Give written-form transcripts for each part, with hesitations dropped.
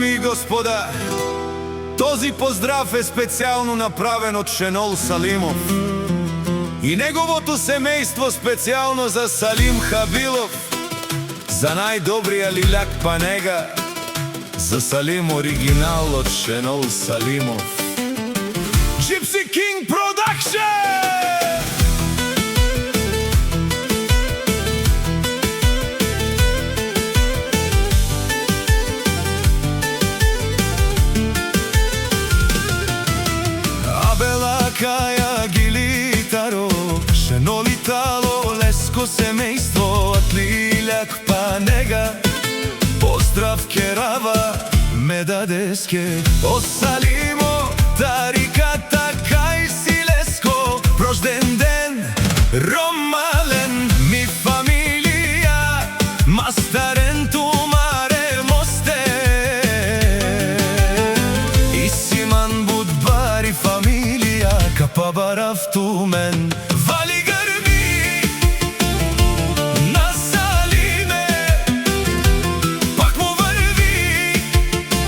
Дами и господа, този поздрав е специално направен от Шенол Салимов и неговото семейство специално за Салим Хабилов, за най-добрия лиляк Панега, за Салим оригинал от Шенол Салимов. Gypsy King Production! Кая гилитаро, Шенолитало, леско семейство от лиляк Панега. Поздрав керава, медадеске, о Салимо, тариката кај си леско. Рожден ден, ромален, ми фамилија, мастарен тумаре мосте. И симан будбари фамилија, капабарав тумен. Вали гърби на Салиме, пак му върви,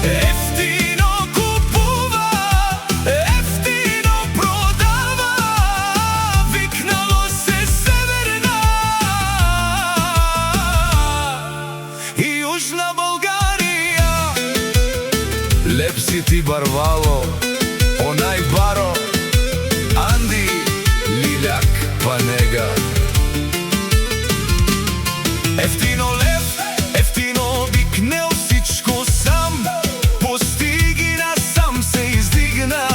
ефтино купува, ефтино продава, викнало се Северна и Южна България. Леп си ти барвало, онай баро, Анди лиляк Панега. Ефтино лев, ефтино викнел всичко сам, постиги насам се издигна.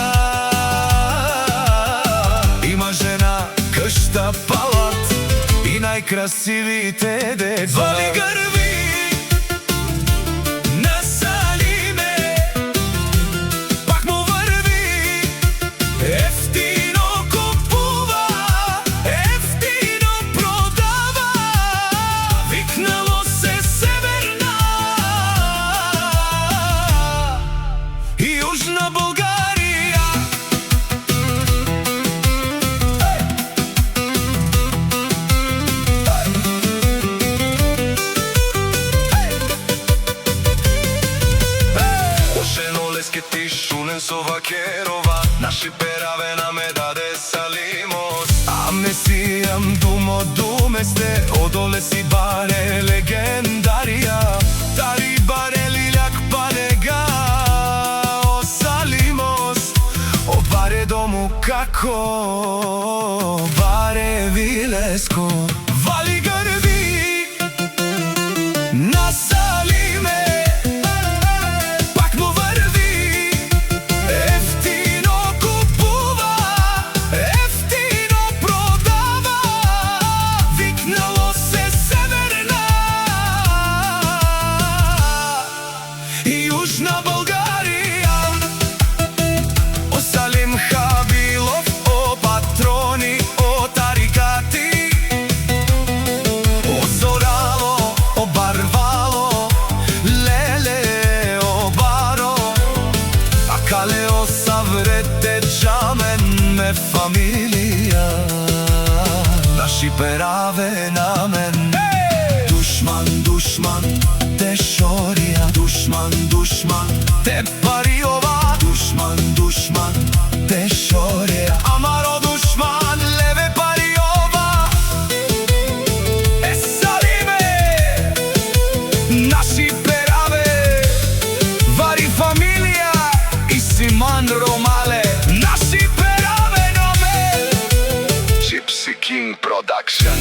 Има жена, къща, палат и най-красивите деца. Вали гърви на Салиме, пак му върви, ефтино купува, ефтино продава, викнало се Северна и Южна България. Ошенолескети шунен со вакерова, наши пераве на ме даде Салимос. Аме си ам думо думесте, одоле си баре легендарија, тари баре лиляк Панега, о Салимос, о баре дому како, баре вилеско. Вали гърби на Салиме, пак му върви, ефтино купува, ефтино продава, викнало се Северна и Южна България. О Салим Хабилов, о патрони, о тарикати, о зорало, о барвало, леле, о баро, а кале о саврете джамен ме фамилија, наши пераве на мен. Душман, душман, те шорија, душман, душман, те париова, душман, душман, те шорија, амаро душман, леве париова. Е Салиме, наши пераве, вари фамилија и симан ромале, наши пераве номер. Gypsy King Production.